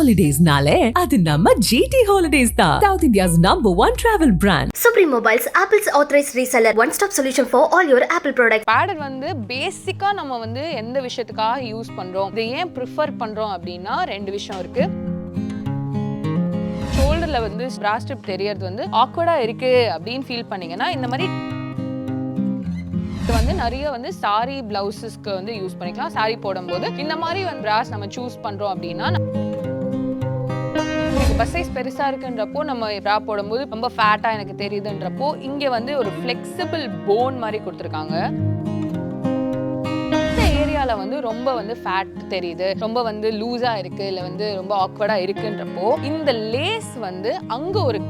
Holidays nale adu namma GT Holidays da, South India's #1 travel brand. Supreme Mobiles, Apple's authorized reseller, one-stop solution for all your Apple products. பேடர் வந்து பேசிக்கா நம்ம வந்து எந்த விஷயத்துக்காக use பண்றோம், இதை ஏன் ப்ரிஃபர் பண்றோம் அப்படின்னா ரெண்டு விஷயம் இருக்கு. ஷோல்டர்ல வந்து bra strip தெரியறது வந்து ஆக்வர்டா இருக்கு அப்படின்னு ஃபீல் பண்ணீங்கன்னா இந்த மாதிரி இது வந்து நிறைய வந்து சாரி பிளவுசஸ்க்கு வந்து யூஸ் பண்ணிக்கலாம். சாரி போடும்போது இந்த மாதிரி வந்து பிராஸ் நம்ம சூஸ் பண்றோம் அப்படின்னா பஸ் சைஸ் பெருசா இருக்குன்றப்போ நம்ம பிரா போடும்போது ரொம்ப ஃபேட்டா எனக்கு தெரியுதுன்றப்போ இங்க வந்து ஒரு ஃபிளெக்சிபிள் போன் மாதிரி கொடுத்துருக்காங்க. இந்த ஏரியால வந்து ரொம்ப வந்து ஃபேட் தெரியுது, ரொம்ப வந்து லூஸா இருக்கு, இல்ல வந்து ரொம்ப ஆக்வர்டா இருக்குன்றப்போ இந்த லேஸ் வந்து அங்க ஒரு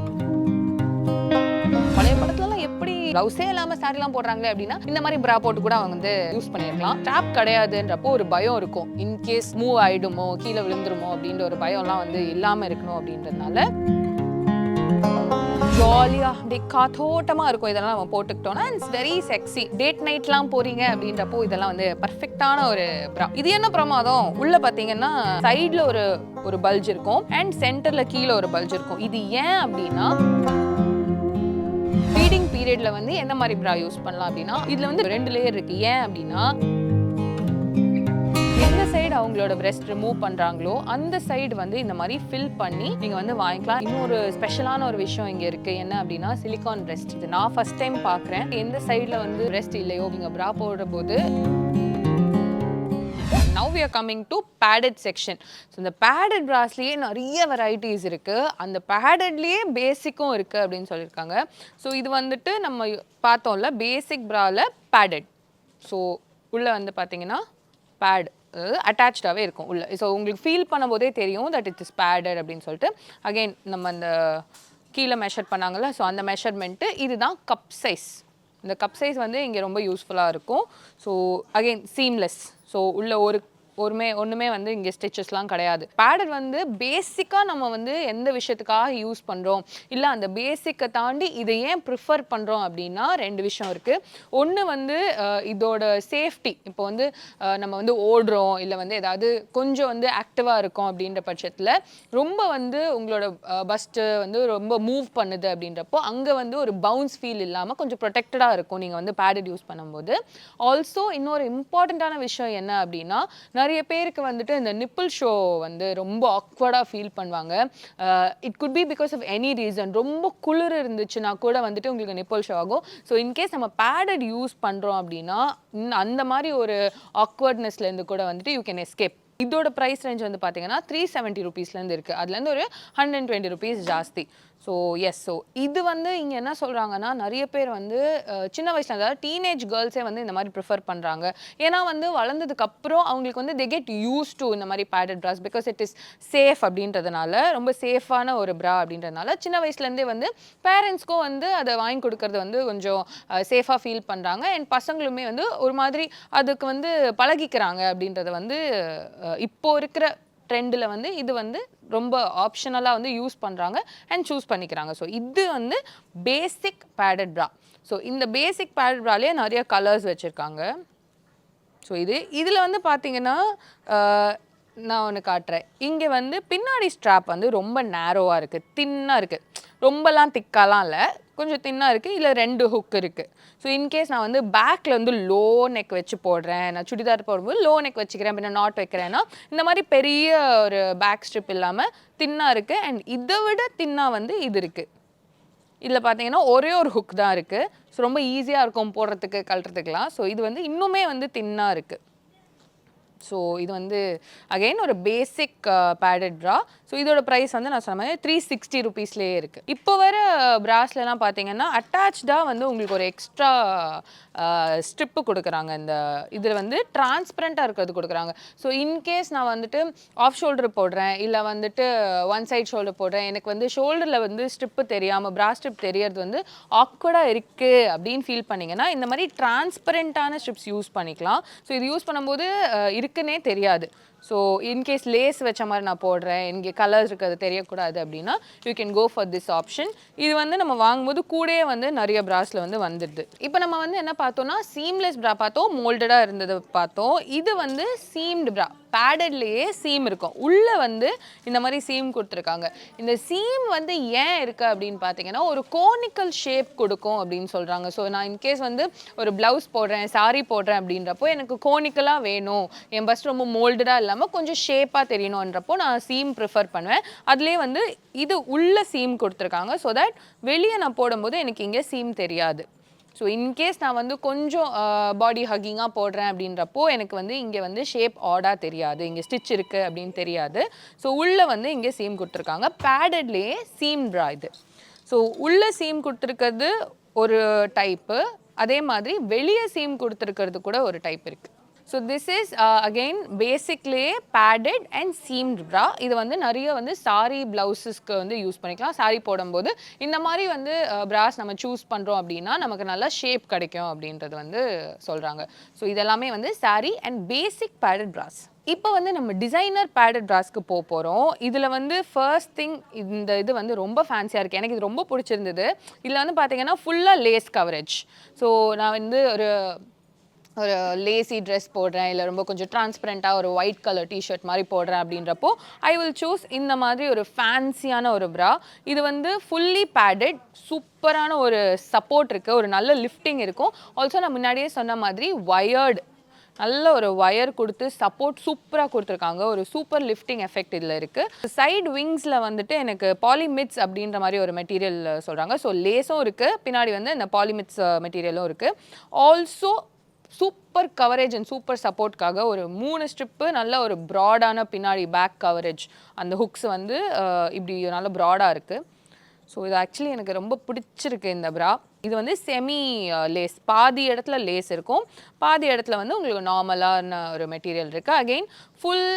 பழைய படத்துலலாம் எப்படி பிளவுஸே இல்லாம சாரிலாம் போடுறாங்களே அப்படின்னா இந்த மாதிரி பிரா போட்டு கூட அவங்க வந்து யூஸ் பண்ணிருக்கலாம். ஸ்ட்ராப் கிடையாதுன்றப்போ ஒரு பயம் இருக்கும், இன்கேஸ் மூவ் ஆயிடுமோ கீழே விழுந்துருமோ அப்படின்ற ஒரு பயம்லாம் வந்து இல்லாம இருக்கணும் அப்படின்றதுனால ஜாலியா அப்படியே காத்தோட்டமா இருக்கும். இதெல்லாம் நம்ம போட்டுக்கிட்டோம்னா இட்ஸ் வெரி செக்ஸி. டேட் நைட்லாம் போறீங்க அப்படின்றப்போ இதெல்லாம் வந்து பர்ஃபெக்டான ஒரு பிரா. இது என்ன பிரமாதம், உள்ள பாத்தீங்கன்னா சைட்ல ஒரு பல்ஜ் இருக்கும் அண்ட் சென்டர்ல கீழே ஒரு பல்ஜ் இருக்கும். இது ஏன் அப்படின்னா ஃபீடிங் பீரியட்ல வந்து எந்த மாதிரி பிரா யூஸ் பண்ணலாம் அப்படின்னா இதுல வந்து 2 லேயர் இருக்கு. ஏன் அப்படின்னா எந்த சைடு அவங்களோட பிரெஸ்ட் ரிமூவ் பண்றாங்களோ அந்த சைடு வந்து இந்த மாதிரி ஃபில் பண்ணி நீங்க வந்து வாங்கிக்கலாம். இன்னொரு ஸ்பெஷலான ஒரு விஷயம் இங்க இருக்கு, என்ன அப்படின்னா சிலிகான் பிரெஸ்ட். இது நான் ஃபர்ஸ்ட் டைம் பாக்குறேன். எந்த சைடுல வந்து பிரெஸ்ட் இல்லையோ நீங்க பிரா போடுற போது. Now we are coming to padded section. So இந்த padded brasலயே நிறைய varieties இருக்கு. அந்த paddedலயே பேசிக்கும் இருக்கு அப்படின்னு சொல்லியிருக்காங்க. ஸோ இது வந்துட்டு நம்ம பார்த்தோம்ல பேசிக் பிரால padded. ஸோ உள்ள வந்து பார்த்தீங்கன்னா பேட் அட்டாச்சாகவே இருக்கும் உள்ள. ஸோ உங்களுக்கு ஃபீல் பண்ணும்போதே தெரியும் தட் இட் இஸ் பேடட் அப்படின்னு சொல்லிட்டு. அகெயின் நம்ம அந்த கீழே மெஷர் பண்ணாங்கல்ல, ஸோ அந்த மெஷர்மெண்ட்டு இதுதான் கப் சைஸ். இந்த கப் சைஸ் வந்து இங்கே ரொம்ப யூஸ்ஃபுல்லாக இருக்கும். So again seamless. ஸோ உள்ள ஒன்றுமே வந்து இங்கே ஸ்டிச்சஸ்லாம் கிடையாது. பேடட் வந்து பேசிக்காக நம்ம வந்து எந்த விஷயத்துக்காக யூஸ் பண்ணுறோம், இல்லை அந்த பேசிக்கை தாண்டி இதை ஏன் ப்ரிஃபர் பண்ணுறோம் அப்படின்னா 2 விஷயம் இருக்குது. ஒன்று வந்து இதோட சேஃப்டி. இப்போ வந்து நம்ம வந்து ஓடுறோம், இல்லை வந்து ஏதாவது கொஞ்சம் வந்து ஆக்டிவாக இருக்கும் அப்படின்ற பட்சத்தில் ரொம்ப வந்து உங்களோட பஸ்ட்டு வந்து ரொம்ப மூவ் பண்ணுது அப்படின்றப்போ அங்கே வந்து ஒரு பவுன்ஸ் ஃபீல் இல்லாமல் கொஞ்சம் ப்ரொடெக்டடாக இருக்கும் நீங்கள் வந்து பேடட் யூஸ் பண்ணும்போது. ஆல்சோ இன்னொரு இம்பார்ட்டண்ட்டான விஷயம் என்ன அப்படின்னா நிறைய பேருக்கு வந்துட்டு இந்த நிப்பிள் ஷோ வந்து ரொம்ப ஆக்வர்டாக ஃபீல் பண்ணுவாங்க. It could be because of any reason. ரொம்ப குளிர் இருந்துச்சுன்னா கூட வந்துட்டு உங்களுக்கு நிப்பிள் ஷோ ஆகும். ஸோ இன்கேஸ் நம்ம பேடட் யூஸ் பண்ணுறோம் அப்படின்னா அந்த மாதிரி ஒரு ஆக்வர்ட்னஸ்லேருந்து கூட வந்துட்டு யூ கேன் எஸ்கேப். இதோட ப்ரைஸ் ரேஞ்ச் வந்து பார்த்தீங்கன்னா 370 rupeesலேருந்து இருக்குது. அதுலேருந்து ஒரு 120 rupees ஜாஸ்தி. ஸோ எஸ், ஸோ இது வந்து இங்கே என்ன சொல்கிறாங்கன்னா நிறைய பேர் வந்து சின்ன வயசில் அதாவது டீனேஜ் கேர்ள்ஸே வந்து இந்த மாதிரி ப்ரிஃபர் பண்ணுறாங்க. ஏன்னா வந்து வளர்ந்ததுக்கப்புறம் அவங்களுக்கு வந்து தே கெட் யூஸ் டு இந்த மாதிரி padded bras because it is safe அப்படின்றதுனால, ரொம்ப சேஃபான ஒரு ப்ரா அப்படின்றதுனால சின்ன வயசுலேருந்தே வந்து பேரண்ட்ஸ்க்கும் வந்து அதை வாங்கி கொடுக்கறது வந்து கொஞ்சம் சேஃபாக ஃபீல் பண்ணுறாங்க. அண்ட் பசங்களுமே வந்து ஒரு மாதிரி அதுக்கு வந்து பழகிக்கிறாங்க அப்படின்றத வந்து இப்போ இருக்கிற ட்ரெண்டில் வந்து இது வந்து ரொம்ப ஆப்ஷனலாக வந்து யூஸ் பண்ணுறாங்க அண்ட் சூஸ் பண்ணிக்கிறாங்க. ஸோ இது வந்து பேசிக் பேடட் ப்ரா. ஸோ இந்த பேசிக் பேடட் ப்ராலேயே நிறைய கலர்ஸ் வச்சுருக்காங்க. ஸோ இதில் வந்து பார்த்தீங்கன்னா நான் ஒன்று காட்டுறேன். இங்கே வந்து பின்னாடி ஸ்ட்ராப் வந்து ரொம்ப நேரோவாக இருக்குது, தின்னாக இருக்குது. ரொம்பலாம் திக்காலாம் இல்லை, கொஞ்சம் தின்னாக இருக்குது. இதில் 2 ஹுக் இருக்குது. ஸோ இன்கேஸ் நான் வந்து பேக்கில் வந்து லோ நெக் வச்சு போடுறேன், நான் சுடிதார் போடும்போது லோ நெக் வச்சுக்கிறேன், பின்ன நாட் வைக்கிறேன்னா இந்த மாதிரி பெரிய ஒரு பேக் ஸ்ட்ரிப் இல்லாமல் தின்னாக இருக்குது. அண்ட் இதை விட தின்னாக வந்து இது இருக்குது. இதில் பார்த்தீங்கன்னா ஒரே ஒரு ஹுக் தான் இருக்குது. ஸோ ரொம்ப ஈஸியாக இருக்கும் போடுறதுக்கு கழட்டுறதுக்கெலாம். ஸோ இது வந்து இன்னுமே வந்து தின்னாக இருக்குது. ஸோ இது வந்து அகெயின் ஒரு பேசிக் பேடட் ப்ரா. ஸோ இதோட ப்ரைஸ் வந்து நான் சொன்ன மாதிரி 360 rupeesலேயே இருக்குது. இப்போ வர ப்ராஸ்லாம் பார்த்தீங்கன்னா அட்டாச்சாக வந்து உங்களுக்கு ஒரு எக்ஸ்ட்ரா ஸ்ட்ரிப்பு கொடுக்குறாங்க. இந்த இதில் வந்து டிரான்ஸ்பரண்ட்டாக இருக்கிறது கொடுக்குறாங்க. ஸோ இன்கேஸ் நான் வந்துட்டு ஆஃப் ஷோல்டர் போடுறேன், இல்லை வந்துட்டு ஒன் சைட் ஷோல்டர் போடுறேன், எனக்கு வந்து ஷோல்டரில் வந்து ஸ்ட்ரிப்பு தெரியாமல் ப்ரா ஸ்ட்ரிப் தெரியறது வந்து ஆக்வர்டாக இருக்குது அப்படின்னு ஃபீல் பண்ணிங்கன்னா இந்த மாதிரி டிரான்ஸ்பரண்ட்டான ஸ்ட்ரிப்ஸ் யூஸ் பண்ணிக்கலாம். ஸோ இது யூஸ் பண்ணும்போது இருக்குன்னே தெரியாது. ஸோ இன்கேஸ் லேஸ் வச்ச மாதிரி நான் போடுறேன், இங்கே கலர்ஸ் இருக்கிறது தெரியக்கூடாது அப்படின்னா you can go for this option. இது வந்து நம்ம வாங்கும்போது கூடயே வந்து நிறைய ப்ராஸில் வந்து வந்துடுது. இப்போ நம்ம வந்து என்ன பார்த்தோம்னா சீம்லெஸ் ப்ரா பார்த்தோம், மோல்டடாக இருந்தது பார்த்தோம். இது வந்து சீம்டு ப்ரா, பேடட்லேயே சீம் இருக்கும், உள்ளே வந்து இந்த மாதிரி சீம் கொடுத்துருக்காங்க. இந்த சீம் வந்து ஏன் இருக்குது அப்படின்னு பார்த்தீங்கன்னா ஒரு கோனிக்கல் ஷேப் கொடுக்கும் அப்படின்னு சொல்கிறாங்க. ஸோ நான் இன்கேஸ் வந்து ஒரு ப்ளவுஸ் போடுறேன், சாரி போடுறேன் அப்படின்றப்போ எனக்கு கோனிக்கலாக வேணும், என் பஸ்ட் ரொம்ப மோல்டடாக இல்லாமல் கொஞ்சம் ஷேப்பாக தெரியணுன்றப்போ நான் சீம் ப்ரிஃபர் பண்ணுவேன். அதுலேயே வந்து இது உள்ள சீம் கொடுத்துருக்காங்க ஸோ தட் வெளியே நான் போடும்போது எனக்கு இங்கே சீம் தெரியாது. ஸோ இன்கேஸ் நான் வந்து கொஞ்சம் பாடி ஹக்கிங்காக போடுறேன் அப்படின்றப்போ எனக்கு வந்து இங்கே வந்து ஷேப் ஆடாக தெரியாது, இங்கே ஸ்டிச் இருக்குது அப்படின்னு தெரியாது. ஸோ உள்ளே வந்து இங்கே சீம் கொடுத்துருக்காங்க. பேடட்லேயே சீம் ப்ரா இது. ஸோ உள்ளே சீம் கொடுத்துருக்கிறது ஒரு டைப்பு, அதே மாதிரி வெளியே சீம் கொடுத்துருக்கிறது கூட ஒரு டைப் இருக்குது. ஸோ திஸ் இஸ் அகெயின் பேசிக்லேயே பேடட் அண்ட் சீம்ட் ப்ரா. இது வந்து நிறைய வந்து சாரி ப்ளவுஸஸ்க்கு வந்து யூஸ் பண்ணிக்கலாம். சாரி போடும்போது இந்த மாதிரி வந்து ப்ராஸ் நம்ம சூஸ் பண்ணுறோம் அப்படின்னா நமக்கு நல்லா ஷேப் கிடைக்கும் அப்படின்றது வந்து சொல்கிறாங்க. ஸோ இதெல்லாமே வந்து சாரி அண்ட் பேசிக் பேடட் ப்ராஸ். இப்போ வந்து நம்ம டிசைனர் பேடட் ப்ராஸ்க்கு போகிறோம். இதில் வந்து ஃபர்ஸ்ட் திங் இந்த இது வந்து ரொம்ப ஃபேன்சியாக இருக்குது, எனக்கு இது ரொம்ப பிடிச்சிருந்தது. இதில் வந்து பார்த்தீங்கன்னா ஃபுல்லாக லேஸ் கவரேஜ். ஸோ நான் வந்து ஒரு லேசி ட்ரெஸ் போடுறேன், இல்லை ரொம்ப கொஞ்சம் டிரான்ஸ்பரண்ட்டாக ஒரு ஒயிட் கலர் டிஷர்ட் மாதிரி போடுறேன் அப்படின்றப்போ ஐ வில் சூஸ் இந்த மாதிரி ஒரு ஃபேன்சியான ஒரு ப்ரா. இது வந்து ஃபுல்லி பேடட், சூப்பரான ஒரு சப்போர்ட் இருக்குது, ஒரு நல்ல லிஃப்டிங் இருக்கும். ஆல்சோ நான் முன்னாடியே சொன்ன மாதிரி வயர்டு, நல்ல ஒரு ஒயர் கொடுத்து சப்போர்ட் சூப்பராக கொடுத்துருக்காங்க. ஒரு சூப்பர் லிஃப்டிங் எஃபெக்ட் இதில் இருக்குது. சைடு விங்ஸில் வந்துட்டு எனக்கு பாலிமிட்ஸ் அப்படின்ற மாதிரி ஒரு மெட்டீரியல் சொல்கிறாங்க. ஸோ லேஸும் இருக்குது, பின்னாடி வந்து இந்த பாலிமிட்ஸ் மெட்டீரியலும் இருக்குது. Also super coverage and super சப்போர்ட்காக ஒரு 3 ஸ்ட்ரிப்பு நல்ல ஒரு ப்ராடான பின்னாடி பேக் கவரேஜ். அந்த ஹுக்ஸ் வந்து இப்படி நல்ல ப்ராடாக இருக்குது. ஸோ இது ஆக்சுவலி எனக்கு ரொம்ப பிடிச்சிருக்கு இந்த ப்ரா. இது வந்து செமி லேஸ், பாதி இடத்துல லேஸ் இருக்கும், பாதி இடத்துல வந்து உங்களுக்கு நார்மலான ஒரு மெட்டீரியல் இருக்குது. Again full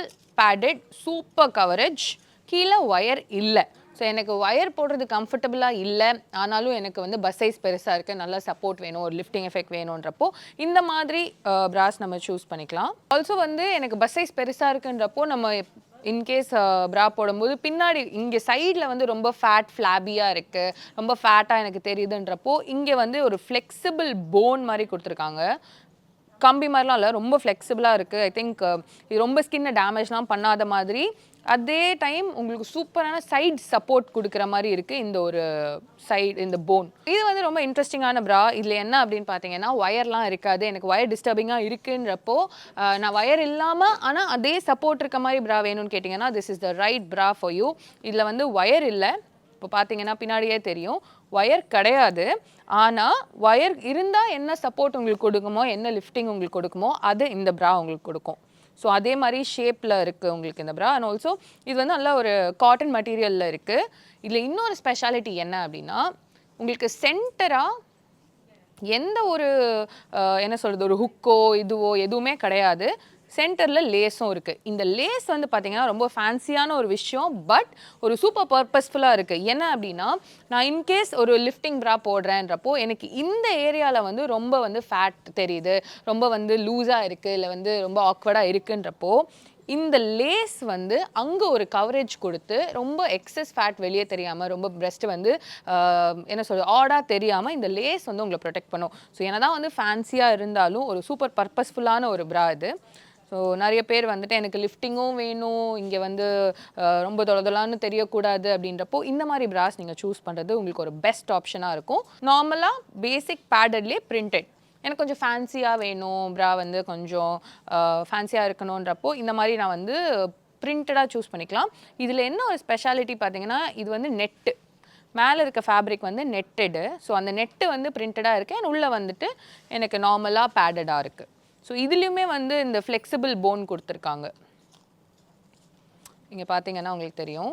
padded, super coverage, கீழே ஒயர் இல்லை. ஸோ எனக்கு ஒயர் போடுறது கம்ஃபர்டபுளாக இல்லை, ஆனாலும் எனக்கு வந்து பஸ் சைஸ் பெருசாக இருக்குது, நல்லா சப்போர்ட் வேணும், ஒரு லிஃப்டிங் எஃபெக்ட் வேணுன்றப்போ இந்த மாதிரி ப்ராஸ் நம்ம சூஸ் பண்ணிக்கலாம். ஆல்சோ வந்து எனக்கு பஸ் சைஸ் பெருசாக இருக்குன்றப்போ நம்ம இன்கேஸ் ப்ரா போடும்போது பின்னாடி இங்கே சைடில் வந்து ரொம்ப ஃபேட் ஃப்ளாபியாக இருக்குது, ரொம்ப ஃபேட்டாக எனக்கு தெரியுதுன்றப்போ இங்கே வந்து ஒரு ஃப்ளெக்சிபிள் போன் மாதிரி கொடுத்துருக்காங்க. கம்பி மாதிரிலாம் இல்லை, ரொம்ப ஃப்ளெக்சிபிளாக இருக்குது. ஐ திங்க் இது ரொம்ப ஸ்கின்னை டேமேஜ்லாம் பண்ணாத மாதிரி, அதே டைம் உங்களுக்கு சூப்பரான சைட் சப்போர்ட் கொடுக்குற மாதிரி இருக்குது இந்த ஒரு சைடு, இந்த போன். இது வந்து ரொம்ப இன்ட்ரெஸ்டிங்கான ப்ரா. இதில் என்ன அப்படின்னு பார்த்தீங்கன்னா ஒயர்லாம் இருக்காது. எனக்கு ஒயர் டிஸ்டர்பிங்காக இருக்குன்றப்போ நான் ஒயர் இல்லாமல் ஆனால் அதே சப்போர்ட் இருக்க மாதிரி ப்ரா வேணும்னு கேட்டிங்கன்னா திஸ் இஸ் த ரைட் ப்ரா ஃபார் யூ. இதில் வந்து ஒயர் இல்லை, இப்போ பார்த்தீங்கன்னா பின்னாடியே தெரியும் ஒயர் கிடையாது. ஆனால் ஒயர் இருந்தால் என்ன சப்போர்ட் உங்களுக்கு கொடுக்குமோ, என்ன லிஃப்டிங் உங்களுக்கு கொடுக்குமோ அது இந்த ப்ரா உங்களுக்கு கொடுக்கும். ஸோ அதே மாதிரி ஷேப்பில் இருக்குது உங்களுக்கு இந்த ப்ரா. அண்ட் ஆல்சோ இது வந்து நல்லா ஒரு காட்டன் மெட்டீரியலில் இருக்குது. இதில் இன்னொரு ஸ்பெஷாலிட்டி என்ன அப்படின்னா உங்களுக்கு சென்டராக எந்த ஒரு என்ன சொல்கிறது, ஒரு ஹுக்கோ இதுவோ எதுவுமே கிடையாது. சென்டரில் லேஸும் இருக்குது. இந்த லேஸ் வந்து பார்த்திங்கன்னா ரொம்ப ஃபேன்சியான ஒரு விஷயம், பட் ஒரு சூப்பர் பர்பஸ்ஃபுல்லாக இருக்குது. என்ன அப்படின்னா நான் இன்கேஸ் ஒரு லிஃப்டிங் ப்ரா போடுறேன்றப்போ எனக்கு இந்த ஏரியாவில் வந்து ரொம்ப வந்து ஃபேட் தெரியுது, ரொம்ப வந்து லூஸாக இருக்குது, இல்லை வந்து ரொம்ப ஆக்வர்டாக இருக்குன்றப்போ இந்த லேஸ் வந்து அங்கே ஒரு கவரேஜ் கொடுத்து ரொம்ப எக்ஸஸ் ஃபேட் வெளியே தெரியாமல், ரொம்ப பிரெஸ்ட் வந்து என்ன சொல்கிறது ஆடாக தெரியாமல் இந்த லேஸ் வந்து உங்களை ப்ரொடெக்ட் பண்ணும். ஸோ என்னதான் வந்து ஃபேன்சியாக இருந்தாலும் ஒரு சூப்பர் பர்பஸ்ஃபுல்லான ஒரு ப்ரா இது. ஸோ நிறைய பேர் வந்துட்டு எனக்கு லிஃப்டிங்கும் வேணும், இங்கே வந்து ரொம்ப தொலைதொலான்னு தெரியக்கூடாது அப்படின்றப்போ இந்த மாதிரி ப்ராஸ் நீங்கள் சூஸ் பண்ணுறது உங்களுக்கு ஒரு பெஸ்ட் ஆப்ஷனாக இருக்கும். நார்மலாக பேசிக் பேடட்லேயே பிரிண்டட், எனக்கு கொஞ்சம் ஃபேன்சியாக வேணும் ப்ரா, வந்து கொஞ்சம் ஃபேன்சியாக இருக்கணுன்றப்போ இந்த மாதிரி நான் வந்து பிரிண்டடாக சூஸ் பண்ணிக்கலாம். இதில் என்ன ஒரு ஸ்பெஷாலிட்டி பார்த்தீங்கன்னா இது வந்து நெட்டு, மேலே இருக்க ஃபேப்ரிக் வந்து நெட்டடு. ஸோ அந்த நெட்டு வந்து பிரிண்டடாக இருக்குது, அண்ட் உள்ளே வந்துட்டு எனக்கு நார்மலாக பேடடாக இருக்குது. ஸோ இதுலேயுமே வந்து இந்த ஃப்ளெக்சிபிள் போன் கொடுத்துருக்காங்க. இங்கே பார்த்தீங்கன்னா உங்களுக்கு தெரியும்,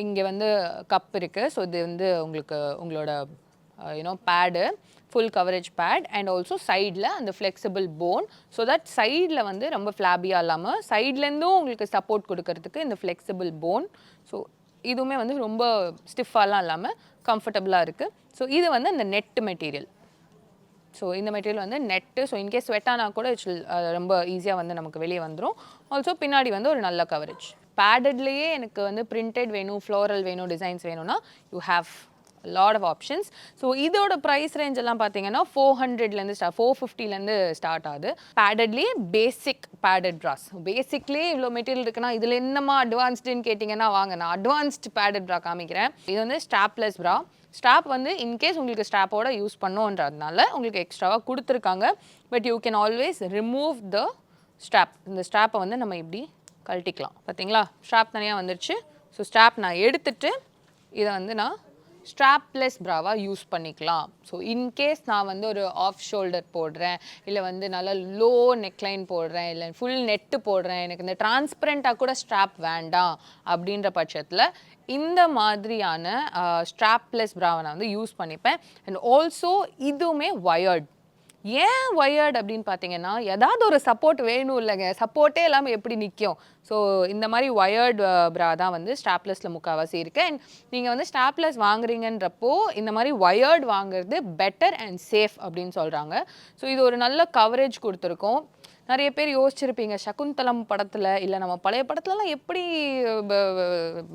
இங்கே வந்து கப் இருக்குது. ஸோ இது வந்து உங்களுக்கு உங்களோட pad, full coverage pad, and also சைடில் அந்த ஃப்ளெக்சிபிள் போன். ஸோ தட் சைடில் வந்து ரொம்ப ஃப்ளாபியாக இல்லாமல் சைட்லேருந்தும் உங்களுக்கு சப்போர்ட் கொடுக்கறதுக்கு இந்த ஃப்ளெக்சிபிள் போன். ஸோ இதுவுமே வந்து ரொம்ப ஸ்டிஃபாலாம் இல்லாமல் கம்ஃபர்டபுளாக இருக்குது. ஸோ இது வந்து அந்த நெட் மெட்டீரியல். ஸோ இந்த மெட்டீரியல் வந்து நெட்டு. ஸோ இன்கேஸ் ஸ்வெட் ஆனால் கூட ரொம்ப ஈஸியாக வந்து நமக்கு வெளியே வந்துடும். ஆல்சோ பின்னாடி வந்து ஒரு நல்ல கவரேஜ். பேடட்லேயே எனக்கு வந்து பிரிண்டட் வேணும், ஃப்ளோரல் வேணும், டிசைன்ஸ் வேணும்னா you have lot of options. So இதோட ப்ரைஸ் ரேஞ்ச் எல்லாம் பார்த்தீங்கன்னா 400லேருந்து 450லேருந்து ஸ்டார்ட் ஆகுது. பேடட்லேயே பேசிக் பேடட் ப்ராஸ். பேசிக்லேயே இவ்வளோ மெட்டீரியல் இருக்குன்னா இதில் என்னமா அட்வான்ஸ்டுன்னு கேட்டிங்கன்னா வாங்க நான் அட்வான்ஸ்டு பேடட் ப்ரா காமிக்கிறேன். இது வந்து ஸ்டாப்லெஸ் ப்ரா. ஸ்டாப் வந்து இன்கேஸ் உங்களுக்கு ஸ்டாப்போட யூஸ் பண்ணோன்றதுனால உங்களுக்கு எக்ஸ்ட்ராவாக கொடுத்துருக்காங்க. But you can always remove the stop. இந்த ஸ்டாப்பை வந்து நம்ம இப்படி கழட்டிக்கலாம். பார்த்தீங்களா, ஸ்டாப் தனியாக வந்துருச்சு. ஸோ ஸ்டாப் நான் எடுத்துட்டு இதை வந்து நான் ஸ்ட்ராப்லெஸ் ப்ராவாக யூஸ் பண்ணிக்கலாம். ஸோ இன்கேஸ் நான் வந்து ஒரு ஆஃப் ஷோல்டர் போடுறேன், இல்லை வந்து நல்லா லோ நெக்லைன் போடுறேன், இல்லை ஃபுல் நெட்டு போடுறேன், எனக்கு இந்த டிரான்ஸ்பரண்ட்டாக கூட ஸ்ட்ராப் வேண்டாம் அப்படின்ற பட்சத்தில் இந்த மாதிரியான ஸ்ட்ராப்லெஸ் ப்ராவை நான் வந்து யூஸ் பண்ணிப்பேன். அண்ட் ஆல்சோ இதுவுமே வயர்ட். ஏன் வயர்ட் அப்படின்னு பார்த்தீங்கன்னா ஏதாவது ஒரு சப்போர்ட் வேணும் இல்லைங்க, சப்போர்ட்டே இல்லாமல் எப்படி நிற்கும். ஸோ இந்த மாதிரி வயர்ட் ப்ரா தான் வந்து ஸ்டாப்லெஸில் முக்கால்வாசி இருக்குது. அண்ட் நீங்கள் வந்து ஸ்டாப்லெஸ் வாங்குறீங்கன்றப்போ இந்த மாதிரி வயர்ட் வாங்குறது பெட்டர் அண்ட் சேஃப் அப்படின்னு சொல்கிறாங்க. ஸோ இது ஒரு நல்ல கவரேஜ் கொடுத்துருக்கோம். நிறைய பேர் யோசிச்சிருப்பீங்க சகுந்தலம் படத்தில் இல்லை நம்ம பழைய படத்துலலாம் எப்படி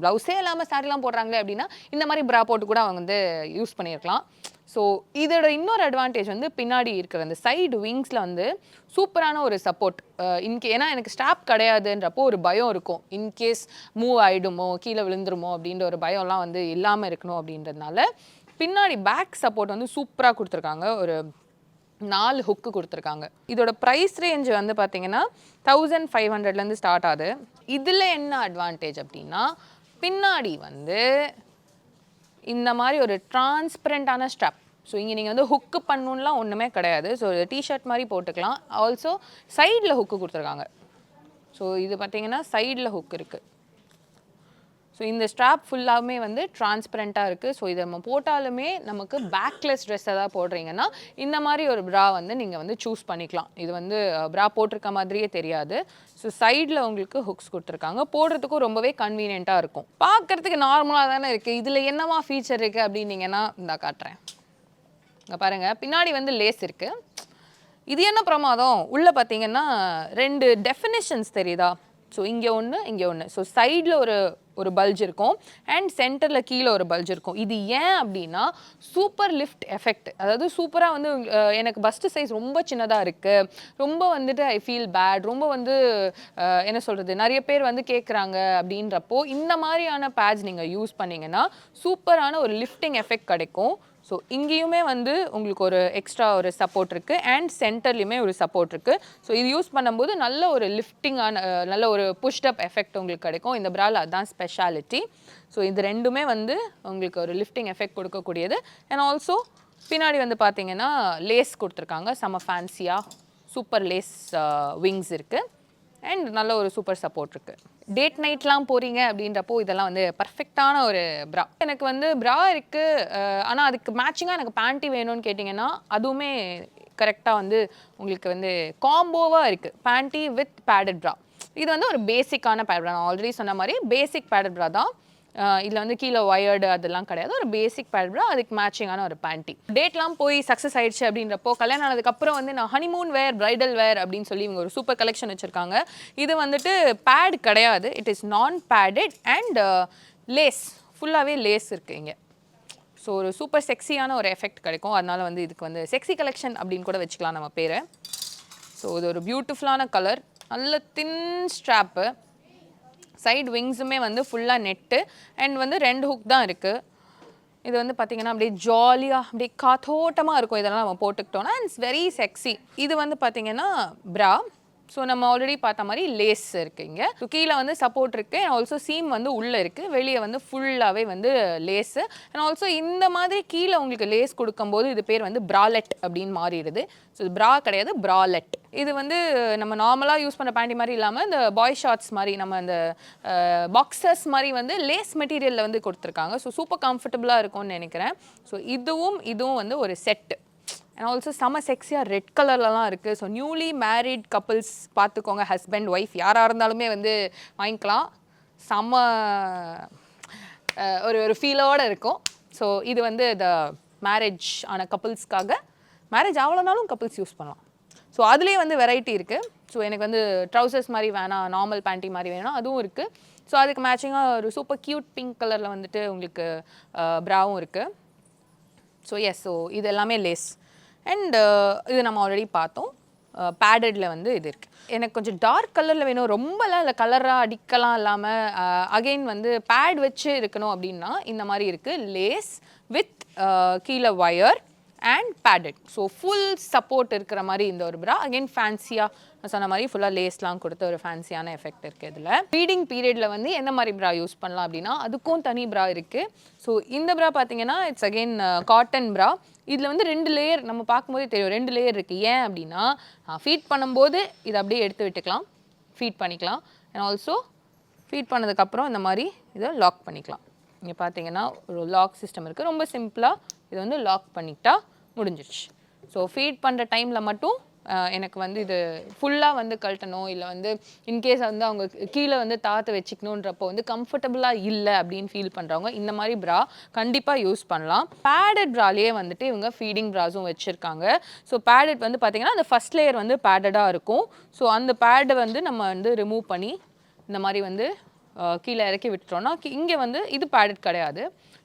ப்ளவுஸே இல்லாமல் சாரிலாம் போடுறாங்களே அப்படின்னா இந்த மாதிரி ப்ரா போட்டு கூட அவங்க வந்து யூஸ் பண்ணியிருக்கலாம். ஸோ இதோட இன்னொரு அட்வான்டேஜ் வந்து பின்னாடி இருக்கிற அந்த சைடு விங்ஸில் வந்து சூப்பரான ஒரு சப்போர்ட். ஏன்னா எனக்கு ஸ்டாப் கிடையாதுன்றப்போ ஒரு பயம் இருக்கும், இன்கேஸ் மூவ் ஆகிடுமோ கீழே விழுந்துருமோ அப்படின்ற ஒரு பயம்லாம் வந்து இல்லாமல் இருக்கணும் அப்படின்றதுனால பின்னாடி பேக் சப்போர்ட் வந்து சூப்பராக கொடுத்துருக்காங்க. ஒரு 4 ஹுக்கு கொடுத்துருக்காங்க. இதோட ப்ரைஸ் ரேஞ்ச் வந்து பார்த்தீங்கன்னா 1500லேருந்து ஸ்டார்ட் ஆகுது. இதில் என்ன அட்வான்டேஜ் அப்படின்னா பின்னாடி வந்து இந்த மாதிரி ஒரு டிரான்ஸ்பரண்டான ஸ்ட்ராப். ஸோ இங்கே நீங்கள் வந்து ஹுக்கு பண்ணணும்லாம் ஒன்றுமே கிடையாது. ஸோ டிஷர்ட் மாதிரி போட்டுக்கலாம். ஆல்சோ சைடில் ஹுக்கு கொடுத்துருக்காங்க. ஸோ இது பார்த்தீங்கன்னா சைடில் ஹுக் இருக்குது. ஸோ இந்த ஸ்ட்ராப் ஃபுல்லாகவுமே வந்து டிரான்ஸ்பரண்ட்டாக இருக்குது. ஸோ இதை நம்ம போட்டாலுமே நமக்கு பேக்லெஸ் ட்ரெஸ் எதாவது போடுறீங்கன்னா இந்த மாதிரி ஒரு ப்ரா வந்து நீங்கள் வந்து சூஸ் பண்ணிக்கலாம். இது வந்து ப்ரா போட்டிருக்க மாதிரியே தெரியாது. ஸோ சைடில் உங்களுக்கு ஹுக்ஸ் கொடுத்துருக்காங்க. போடுறதுக்கும் ரொம்பவே கன்வீனியண்ட்டாக இருக்கும். பார்க்குறதுக்கு நார்மலாக தானே இருக்குது. இதில் என்னவா ஃபீச்சர் இருக்குது அப்படின்னீங்கன்னா இந்த காட்டுறேன். இங்கே பாருங்கள், பின்னாடி வந்து லேஸ் இருக்குது. இது என்ன பிரமாதம், உள்ளே பார்த்தீங்கன்னா 2 டெஃபினேஷன்ஸ் தெரியுதா. ஸோ இங்கே ஒன்று இங்கே ஒன்று. ஸோ சைடில் ஒரு பல்ஜ் இருக்கும் அண்ட் சென்டரில் கீழே ஒரு பல்ஜ் இருக்கும். இது ஏன் அப்படின்னா சூப்பர் லிஃப்ட் எஃபெக்ட். அதாவது சூப்பராக வந்து எனக்கு பஸ்ட் சைஸ் ரொம்ப சின்னதாக இருக்குது, ரொம்ப வந்துட்டு ஐ ஃபீல் பேட், ரொம்ப வந்து என்ன சொல்கிறது நிறைய பேர் வந்து கேட்குறாங்க அப்படின்றப்போ இந்த மாதிரியான பேட்ஸ் நீங்கள் யூஸ் பண்ணிங்கன்னா சூப்பரான ஒரு லிஃப்டிங் எஃபெக்ட் கிடைக்கும். ஸோ இங்கேயுமே வந்து உங்களுக்கு ஒரு எக்ஸ்ட்ரா ஒரு சப்போர்ட் இருக்குது அண்ட் சென்டர்லேயுமே ஒரு சப்போர்ட் இருக்குது. ஸோ இது யூஸ் பண்ணும்போது நல்ல ஒரு லிஃப்டிங்கான நல்ல ஒரு புஷ்டப் எஃபெக்ட் உங்களுக்கு கிடைக்கும். இந்த ப்ராவில் அதுதான் ஸ்பெஷாலிட்டி. ஸோ இது ரெண்டுமே வந்து உங்களுக்கு ஒரு லிஃப்டிங் எஃபெக்ட் கொடுக்கக்கூடியது. அண்ட் ஆல்சோ பின்னாடி வந்து பார்த்தீங்கன்னா லேஸ் கொடுத்துருக்காங்க. செம்ம ஃபேன்சியாக சூப்பர் லேஸ் விங்ஸ் இருக்குது அண்ட் நல்ல ஒரு சூப்பர் சப்போர்ட் இருக்குது. டேட் நைட்லாம் போகிறீங்க அப்படின்றப்போ இதெல்லாம் வந்து பர்ஃபெக்டான ஒரு ப்ரா. எனக்கு வந்து ப்ரா இருக்குது, ஆனால் அதுக்கு மேட்சிங்காக எனக்கு பேண்ட்டி வேணும்னு கேட்டிங்கன்னா அதுவுமே கரெக்டாக வந்து உங்களுக்கு வந்து காம்போவாக இருக்குது. பேண்ட்டி வித் பேடட் ப்ரா. இது வந்து ஒரு பேசிக்கான பேட் ப்ரா. நான் ஆல்ரெடி சொன்ன மாதிரி பேசிக் பேடட் ப்ரா தான். இதில் வந்து கீழே ஒயர்டு அதெல்லாம் கிடையாது. ஒரு பேசிக் பேட் ப்ரா, அதுக்கு மேட்சிங்கான ஒரு பேண்ட்டி. டேட்லாம் போய் சக்ஸஸ் ஆயிடுச்சு அப்படின்றப்போ கல்யாணம் ஆனதுக்கப்புறம் வந்து நான் ஹனிமூன் வேர், பிரைடல் வேர் அப்படின்னு சொல்லி இவங்க ஒரு சூப்பர் கலெக்ஷன் வச்சுருக்காங்க. இது வந்துட்டு பேட் கிடையாது, இட் இஸ் நான் பேடட் அண்ட் லேஸ், ஃபுல்லாகவே லேஸ் இருக்குது இங்கே. ஸோ ஒரு சூப்பர் செக்ஸியான ஒரு எஃபெக்ட் கிடைக்கும். அதனால் வந்து இதுக்கு வந்து செக்ஸி கலெக்ஷன் அப்படின்னு கூட வச்சுக்கலாம் நம்ம பேரை. ஸோ இது ஒரு பியூட்டிஃபுல்லான கலர், நல்ல தின் ஸ்ட்ராப்பு. சைடு விங்ஸுமே வந்து ஃபுல்லாக நெட்டு அண்ட் வந்து 2 ஹுக் தான் இருக்குது. இது வந்து பார்த்திங்கன்னா அப்படியே ஜாலியாக அப்படியே காத்தோட்டமாக இருக்கும் இதெல்லாம் நம்ம போட்டுக்கிட்டோன்னா. It's very sexy. இது வந்து பார்த்திங்கன்னா ப்ரா. ஸோ நம்ம ஆல்ரெடி பார்த்த மாதிரி லேஸ் இருக்குது இங்கே. ஸோ கீழே வந்து சப்போர்ட் இருக்குது அண்ட் ஆல்சோ சீம் வந்து உள்ளே இருக்குது, வெளியே வந்து ஃபுல்லாகவே வந்து லேஸு. அண்ட் ஆல்சோ இந்த மாதிரி கீழே உங்களுக்கு லேஸ் கொடுக்கும்போது இது பேர் வந்து ப்ராலெட் அப்படின்னு மாறிடுது. ஸோ இது ப்ரா கிடையாது, ப்ராலெட். இது வந்து நம்ம நார்மலாக யூஸ் பண்ண பேண்டி மாதிரி இல்லாமல் இந்த பாய் ஷார்ட்ஸ் மாதிரி நம்ம அந்த பாக்ஸர்ஸ் மாதிரி வந்து லேஸ் மெட்டீரியலில் வந்து கொடுத்துருக்காங்க. ஸோ சூப்பர் கம்ஃபர்டபுளாக இருக்கும்னு நினைக்கிறேன். ஸோ இதுவும் வந்து ஒரு செட்டு அண்ட் ஆல்சோ செம்ம செக்ஸியாக ரெட் கலர்லலாம் இருக்குது. ஸோ நியூலி மேரிட் கப்புள்ஸ் பார்த்துக்கோங்க, ஹஸ்பண்ட் ஒய்ஃப் யாராக இருந்தாலுமே வந்து வாங்கிக்கலாம். செம்ம ஒரு ஃபீலோடு இருக்கும். ஸோ இது வந்து த மேரேஜ் ஆன கப்புள்ஸ்க்காக மேரேஜ் ஆகலனாலும் கப்புள்ஸ் யூஸ் பண்ணலாம். ஸோ அதுலேயே வந்து வெரைட்டி இருக்குது. ஸோ எனக்கு வந்து ட்ரௌசர்ஸ் மாதிரி வேணாம், நார்மல் பேண்ட்டி மாதிரி வேணும், அதுவும் இருக்குது. ஸோ அதுக்கு மேட்சிங்காக ஒரு சூப்பர் க்யூட் பிங்க் கலரில் வந்துட்டு உங்களுக்கு ப்ராவும் இருக்குது. ஸோ எஸ், ஸோ இது எல்லாமே லேஸ். அண்ட் இது நம்ம ஆல்ரெடி பார்த்தோம். பேடடில் வந்து இது இருக்குது. எனக்கு கொஞ்சம் டார்க் கலரில் வேணும், ரொம்பலாம் இல்லை, கலராக அடிக்கலாம் இல்லாமல் அகெயின் வந்து பேட் வச்சு இருக்கணும் அப்படின்னா இந்த மாதிரி இருக்குது. லேஸ் வித் கீழே wire and padded. So full support இருக்கிற மாதிரி இந்த ஒரு ப்ரா. அகெயின் ஃபேன்சியாக நான் சொன்ன மாதிரி ஃபுல்லாக லேஸ்லாம் கொடுத்த ஒரு ஃபேன்சியான எஃபெக்ட் இருக்குது இதில். ஃபீடிங் பீரியடில் வந்து எந்த மாதிரி ப்ரா யூஸ் பண்ணலாம் அப்படின்னா அதுக்கும் தனி ப்ரா இருக்குது. ஸோ இந்த ப்ரா பார்த்தீங்கன்னா இட்ஸ் அகெயின் காட்டன் ப்ரா. இதில் வந்து 2 லேயர் நம்ம பார்க்கும்போதே தெரியும், 2 லேயர் இருக்குது. ஏன் அப்படின்னா ஃபீட் பண்ணும்போது இதை அப்படியே எடுத்து விட்டுக்கலாம், ஃபீட் பண்ணிக்கலாம். அண்ட் ஆல்சோ ஃபீட் பண்ணதுக்கப்புறம் இந்த மாதிரி இதை லாக் பண்ணிக்கலாம். இங்கே பார்த்தீங்கன்னா ஒரு லாக் சிஸ்டம் இருக்குது. ரொம்ப சிம்பிளாக இதை வந்து லாக் பண்ணிட்டா முடிஞ்சிடுச்சு. ஸோ ஃபீட் பண்ணுற டைமில் மட்டும் எனக்கு வந்து இது ஃபுல்லாக வந்து கழட்டணும், இல்லை வந்து இன்கேஸ் வந்து அவங்க கீழே வந்து தாத்து வச்சுக்கணுன்றப்போ வந்து கம்ஃபர்டபுளாக இல்லை அப்படின்னு ஃபீல் பண்ணுறவங்க இந்த மாதிரி ப்ரா கண்டிப்பாக யூஸ் பண்ணலாம். பேடட் ப்ராலேயே வந்துட்டு இவங்க ஃபீடிங் ப்ராஸும் வச்சுருக்காங்க. ஸோ பேடட் வந்து பார்த்திங்கன்னா அந்த ஃபஸ்ட் லேயர் வந்து பேடடாக இருக்கும். ஸோ அந்த பேடை வந்து நம்ம வந்து ரிமூவ் பண்ணி இந்த மாதிரி வந்து கீழே இறக்கி விட்டுட்டோன்னா இங்கே வந்து இது பேடட் கிடையாது.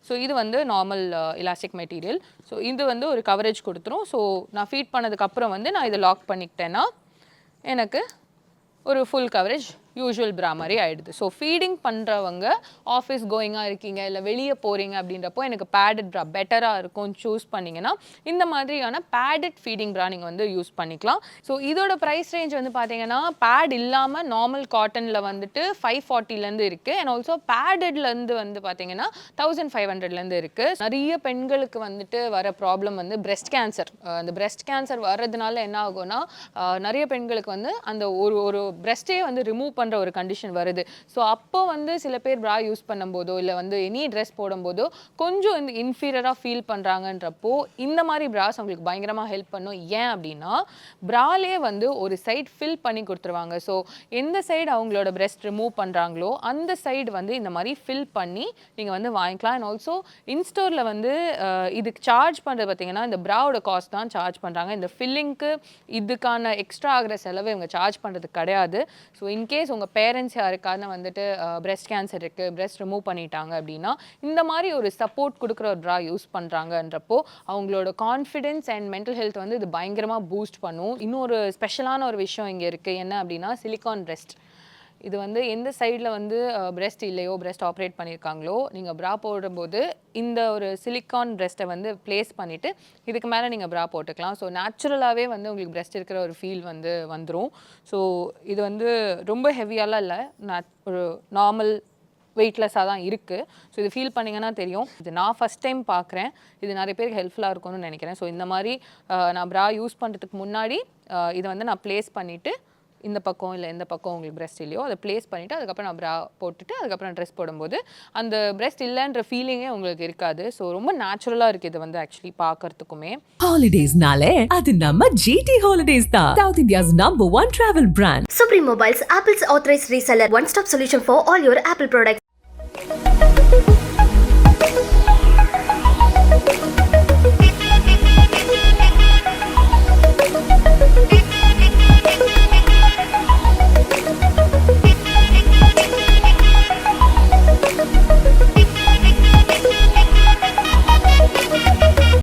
ஸோ இது வந்து நார்மல் எலாஸ்டிக் மெட்டீரியல். ஸோ இது வந்து ஒரு கவரேஜ் கொடுத்துரும். ஸோ நான் ஃபீட் பண்ணதுக்கப்புறம் வந்து நான் இதை லாக் பண்ணிக்கிட்டேன்னா எனக்கு ஒரு ஃபுல் கவரேஜ் யூஷுவல் ப்ரா மாதிரி ஆகிடுது. ஸோ ஃபீடிங் பண்ணுறவங்க ஆஃபீஸ் கோயிங்காக இருக்கீங்க, இல்லை வெளியே போகிறீங்க அப்படின்றப்போ எனக்கு பேடட் ப்ரா பெட்டராக இருக்கும் சூஸ் பண்ணிங்கன்னா இந்த மாதிரியான பேடட் ஃபீடிங் ப்ரா நீங்கள் வந்து யூஸ் பண்ணிக்கலாம். ஸோ இதோட ப்ரைஸ் ரேஞ்ச் வந்து பார்த்தீங்கன்னா பேட் இல்லாமல் நார்மல் காட்டனில் வந்துட்டு 540 இருக்குது. அண்ட் ஆல்சோ பேடட்லேருந்து வந்து பார்த்தீங்கன்னா 1500 இருக்குது. நிறைய பெண்களுக்கு வந்துட்டு வர ப்ராப்ளம் வந்து பிரெஸ்ட் கேன்சர். அந்த பிரெஸ்ட் கேன்சர் வர்றதுனால என்ன ஆகும்னா நிறைய பெண்களுக்கு வந்து அந்த ஒரு பிரெஸ்ட்டே வந்து ரிமூவ் பண்ணுற ஒரு கண்டிஷன் வருது. ஸோ அப்போ வந்து சில பேர் ப்ரா யூஸ் பண்ணும்போதோ இல்லை வந்து எனி ட்ரெஸ் போடும்போதோ கொஞ்சம் இந்த இன்ஃபீரியராக ஃபீல் பண்ணுறாங்கன்றப்போ இந்த மாதிரி ப்ராஸ் அவங்களுக்கு பயங்கரமாக ஹெல்ப் பண்ணும். ஏன் அப்படின்னா ப்ராலே வந்து ஒரு சைட் ஃபில் பண்ணி கொடுத்துருவாங்க. ஸோ எந்த சைடு அவங்களோட பிரெஸ்ட் ரிமூவ் பண்ணுறாங்களோ அந்த சைடு வந்து இந்த மாதிரி ஃபில் பண்ணி நீங்கள் வந்து வாங்கிக்கலாம். அண்ட் ஆல்சோ இன்ஸ்டோரில் வந்து இதுக்கு சார்ஜ் பண்ணுறது பார்த்தீங்கன்னா இந்த ப்ராவோட காஸ்ட் தான் சார்ஜ் பண்ணுறாங்க. இந்த ஃபில்லிங்க்கு இதுக்கான எக்ஸ்ட்ரா ஆகிற செலவு இவங்க சார்ஜ் பண்ணுறது கிடையாது. ஸோ இன்கேஸ் உங்கள் பேரண்ட்ஸ் யாருக்கான வந்துட்டு பிரெஸ்ட் கேன்சர் இருக்குது, பிரெஸ்ட் ரிமூவ் பண்ணிட்டாங்க அப்படின்னா இந்த மாதிரி ஒரு சப்போர்ட் கொடுக்குற ஒரு ப்ரா யூஸ் பண்ணுறாங்கன்றப்போ அவங்களோட கான்ஃபிடென்ஸ் அண்ட் மென்டல் ஹெல்த் வந்து இது பயங்கரமாக பூஸ்ட் பண்ணும். இன்னொரு ஸ்பெஷலான ஒரு விஷயம் இங்கே இருக்குது. என்ன அப்படின்னா சிலிகான் பிரெஸ்ட். இது வந்து எந்த சைடில் வந்து பிரெஸ்ட் இல்லையோ, பிரெஸ்ட் ஆப்ரேட் பண்ணியிருக்காங்களோ நீங்கள் ப்ரா போடும்போது இந்த ஒரு சிலிக்கான் பிரெஸ்ட்டை வந்து ப்ளேஸ் பண்ணிவிட்டு இதுக்கு மேலே நீங்கள் ப்ரா போட்டுக்கலாம். ஸோ நேச்சுரலாகவே வந்து உங்களுக்கு பிரெஸ்ட் இருக்கிற ஒரு ஃபீல் வந்து வந்துடும். ஸோ இது வந்து ரொம்ப ஹெவியாலாம் இல்லை, ஒரு நார்மல் வெயிட்லெஸ்ஸாக தான் இருக்குது. ஸோ இது ஃபீல் பண்ணிங்கன்னா தெரியும். இது நான் ஃபஸ்ட் டைம் பார்க்குறேன், இது நிறைய பேருக்கு ஹெல்ப்ஃபுல்லாக இருக்கும்னு நினைக்கிறேன். ஸோ இந்த மாதிரி நான் ப்ரா யூஸ் பண்ணுறதுக்கு முன்னாடி இதை வந்து நான் ப்ளேஸ் பண்ணிவிட்டு இந்த பக்கம் இல்லை எந்த பக்கம் உங்களுக்கு பிரெஸ்ட் இல்லையோ அதை ப்ளேஸ் பண்ணிவிட்டு அதுக்கப்புறம் நான் ப்ரா போட்டுட்டு அதுக்கப்புறம் ட்ரெஸ் போடும்போது அந்த பிரெஸ்ட் இல்லைன்ற ஃபீலிங்கே உங்களுக்கு இருக்காது. ஸோ ரொம்ப நேச்சுரலாக இருக்குது இது வந்து ஆக்சுவலி பார்க்கறதுக்குமே. ஹாலிடேஸ்னாலே அது நம்ம ஜிடி ஹாலிடேஸ் தான். South India's #1 travel brand. Supreme Mobiles, Apple's authorized reseller. One-stop solution for all your Apple products.